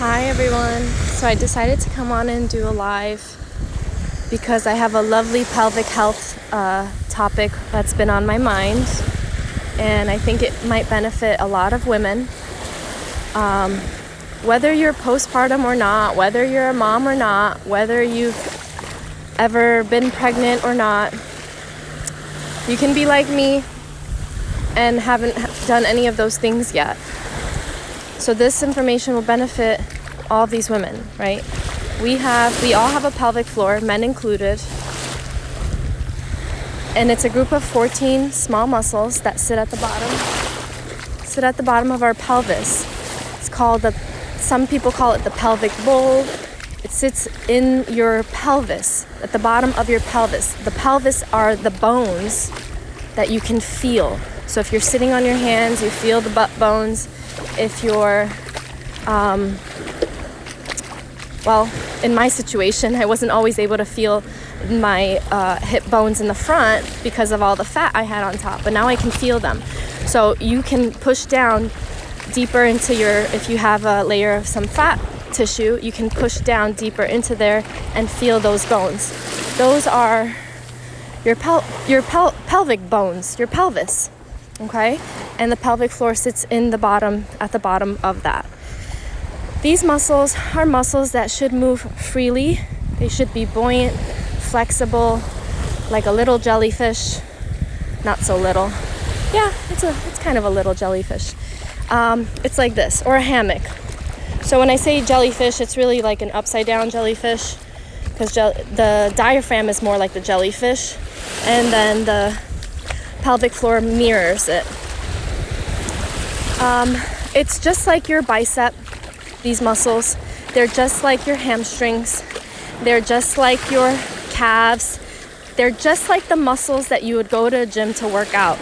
Hi everyone. So I decided to come on and do a live because I have a lovely pelvic health topic that's been on my mind, and I think it might benefit a lot of women. Whether you're postpartum or not, whether you're a mom or not, whether you've ever been pregnant or not, you can be like me and haven't done any of those things yet. So this information will benefit all of these women, right? We all have a pelvic floor, men included. And it's a group of 14 small muscles that sit at the bottom of our pelvis. It's called some people call it the pelvic bowl. It sits in your pelvis, at the bottom of your pelvis. The pelvis are the bones that you can feel. So if you're sitting on your hands, you feel the butt bones. If you're, in my situation, I wasn't always able to feel my hip bones in the front because of all the fat I had on top, but now I can feel them. So you can push down deeper into if you have a layer of some fat tissue, you can push down deeper into there and feel those bones. Those are your pelvic bones, your pelvis. Okay, and the pelvic floor sits at the bottom of that. These muscles are muscles that should move freely. They should be buoyant, flexible, like a little jellyfish. Not so little. Yeah, it's kind of a little jellyfish. It's like this, or a hammock. So when I say jellyfish, it's really like an upside down jellyfish, because the diaphragm is more like the jellyfish, and then the pelvic floor mirrors it. It's just like your bicep, these muscles. They're just like your hamstrings. They're just like your calves. They're just like the muscles that you would go to a gym to work out.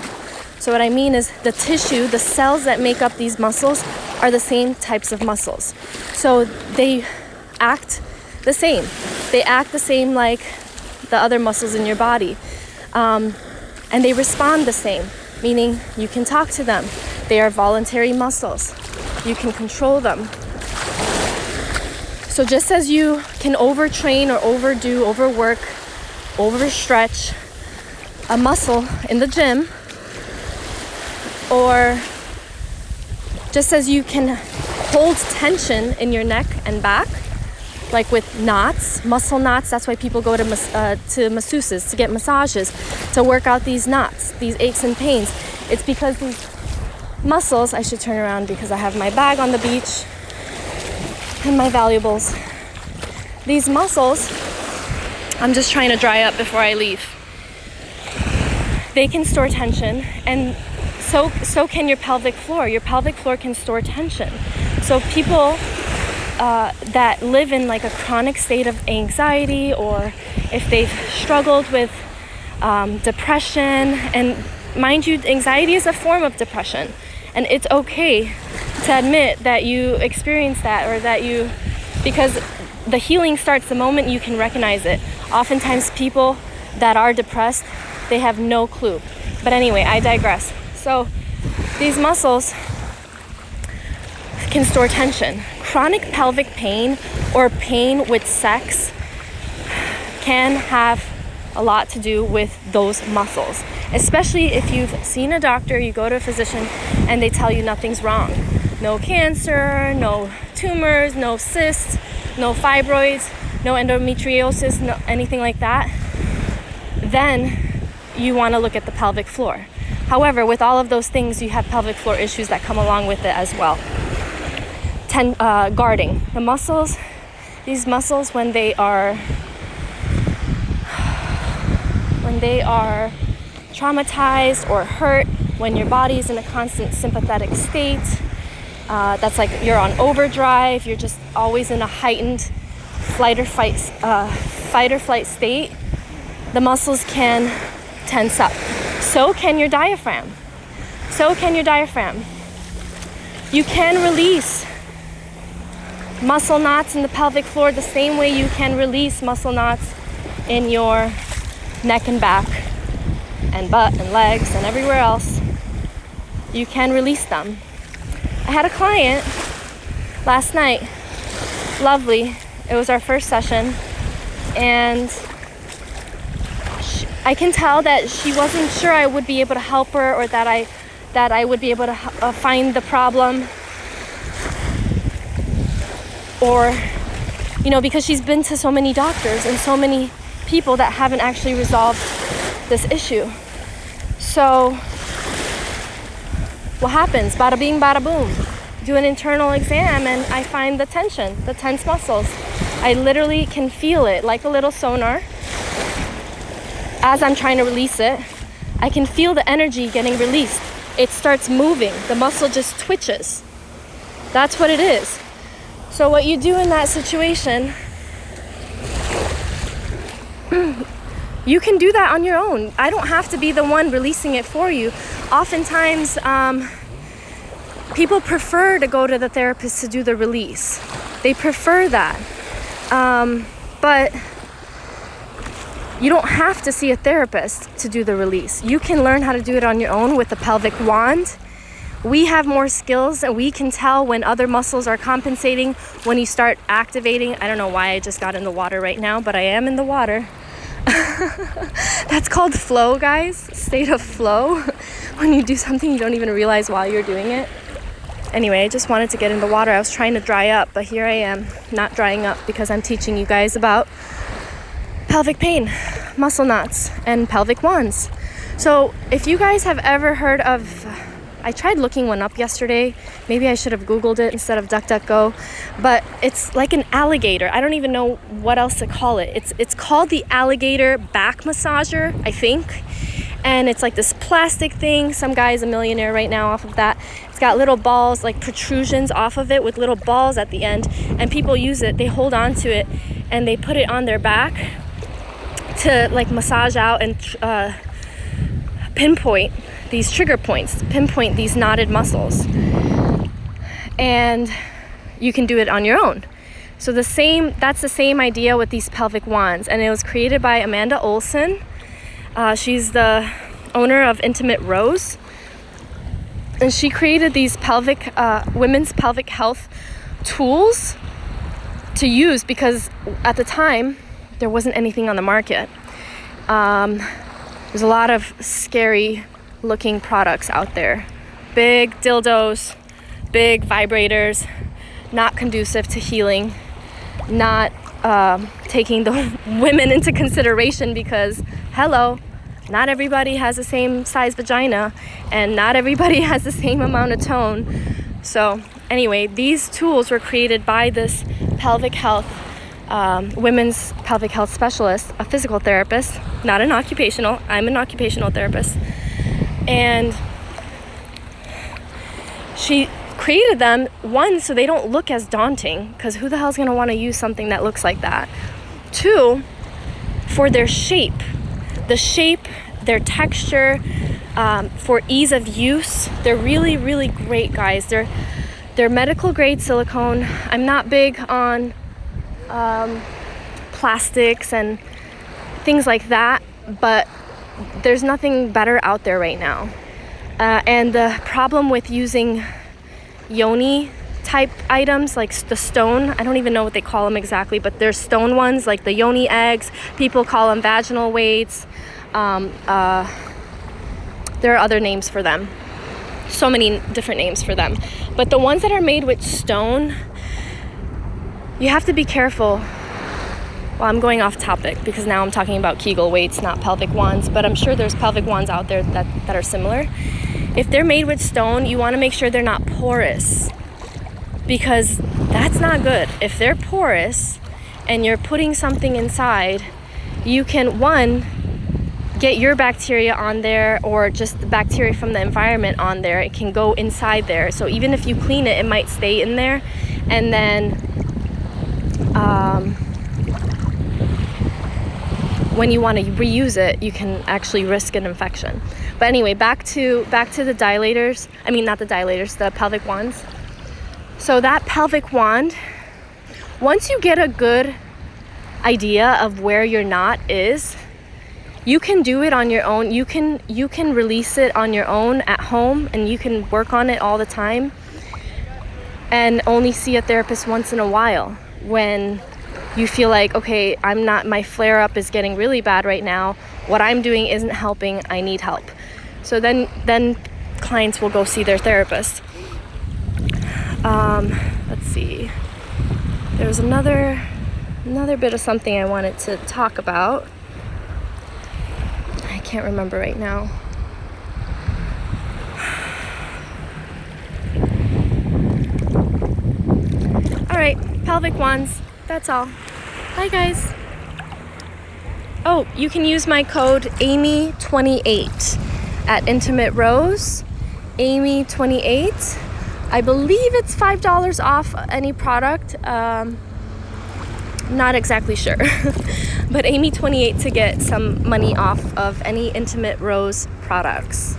So what I mean is the tissue, the cells that make up these muscles are the same types of muscles. So they act the same. They act the same like the other muscles in your body. And they respond the same, meaning you can talk to them. They are voluntary muscles. You can control them. So just as you can overtrain or overdo, overwork, overstretch a muscle in the gym, or just as you can hold tension in your neck and back, like with knots, muscle knots. That's why people go to masseuses, to get massages, to work out these knots, these aches and pains. It's because these muscles, I should turn around because I have my bag on the beach and my valuables. These muscles, I'm just trying to dry up before I leave. They can store tension, and so can your pelvic floor. Your pelvic floor can store tension. So people that live in like a chronic state of anxiety, or if they've struggled with depression, and mind you, anxiety is a form of depression, and it's okay to admit that you experience that, or because the healing starts the moment you can recognize it. Oftentimes people that are depressed, they have no clue. But anyway, I digress. So these muscles can store tension. Chronic pelvic pain or pain with sex can have a lot to do with those muscles, especially if you've seen a doctor, you go to a physician and they tell you nothing's wrong. No cancer, no tumors, no cysts, no fibroids, no endometriosis, no anything like that. Then you want to look at the pelvic floor. However, with all of those things, you have pelvic floor issues that come along with it as well. Guarding the muscles, these muscles when they are traumatized or hurt, when your body is in a constant sympathetic state, that's like you're on overdrive, you're just always in a heightened fight or flight state, the muscles can tense up. So can your diaphragm. You can release muscle knots in the pelvic floor the same way you can release muscle knots in your neck and back and butt and legs and everywhere else. You can release them. I had a client last night lovely. It was our first session, and I can tell that she wasn't sure I would be able to help her, or that I would be able to find the problem, or, you know, because she's been to so many doctors and so many people that haven't actually resolved this issue. So what happens? Bada bing, bada boom. Do an internal exam, and I find the tension, the tense muscles. I literally can feel it like a little sonar. As I'm trying to release it, I can feel the energy getting released. It starts moving. The muscle just twitches. That's what it is. So what you do in that situation, you can do that on your own. I don't have to be the one releasing it for you. Oftentimes, people prefer to go to the therapist to do the release. They prefer that. But you don't have to see a therapist to do the release. You can learn how to do it on your own with the pelvic wand. We have more skills, and we can tell when other muscles are compensating, when you start activating. I don't know why I just got in the water right now, but I am in the water. That's called flow, guys. State of flow. When you do something you don't even realize while you're doing it. Anyway, I just wanted to get in the water. I was trying to dry up, but here I am, not drying up, because I'm teaching you guys about pelvic pain, muscle knots, and pelvic wands. So if you guys have ever heard of, I tried looking one up yesterday. Maybe I should have Googled it instead of DuckDuckGo, but it's like an alligator. I don't even know what else to call it. It's called the alligator back massager, I think. And it's like this plastic thing. Some guy is a millionaire right now off of that. It's got little balls, like protrusions off of it with little balls at the end. And people use it, they hold on to it, and they put it on their back to like massage out and pinpoint these trigger points, pinpoint these knotted muscles. And you can do it on your own. So that's the same idea with these pelvic wands. And it was created by Amanda Olson. She's the owner of Intimate Rose, and she created these women's pelvic health tools to use, because at the time there wasn't anything on the market. There's a lot of scary looking products out there, big dildos, big vibrators, not conducive to healing, not taking the women into consideration, because hello, not everybody has the same size vagina, and not everybody has the same amount of tone. So anyway, these tools were created by this pelvic health, women's pelvic health specialist, a physical therapist, not an occupational. I'm an occupational therapist. And she created them, one, so they don't look as daunting, because who the hell is going to want to use something that looks like that? Two, for their shape. The shape, their texture, for ease of use. They're really, really great, guys. They're medical grade silicone. I'm not big on plastics and things like that, but there's nothing better out there right now. And the problem with using yoni type items, like the stone, I don't even know what they call them exactly, but there's stone ones, like the yoni eggs. People call them vaginal weights. There are other names for them, so many different names for them, but the ones that are made with stone, you have to be careful. Well, I'm going off topic because now I'm talking about Kegel weights, not pelvic wands, but I'm sure there's pelvic wands out there that are similar. If they're made with stone, you want to make sure they're not porous, because that's not good. If they're porous and you're putting something inside, you can, one, get your bacteria on there, or just the bacteria from the environment on there. It can go inside there. So even if you clean it, it might stay in there. And then when you want to reuse it, you can actually risk an infection. But anyway, back to the dilators. I mean, not the dilators, the pelvic wands. So that pelvic wand, once you get a good idea of where your knot is, you can do it on your own. You can release it on your own at home, and you can work on it all the time and only see a therapist once in a while. when you feel like, okay, my flare up is getting really bad right now. What I'm doing isn't helping. I need help. So then clients will go see their therapist. Let's see. There's another bit of something I wanted to talk about. I can't remember right now. All right, pelvic wands. That's all. Bye, guys. Oh, you can use my code Amy28 at Intimate Rose. Amy28. I believe it's $5 off any product. Not exactly sure. But Amy28 to get some money off of any Intimate Rose products.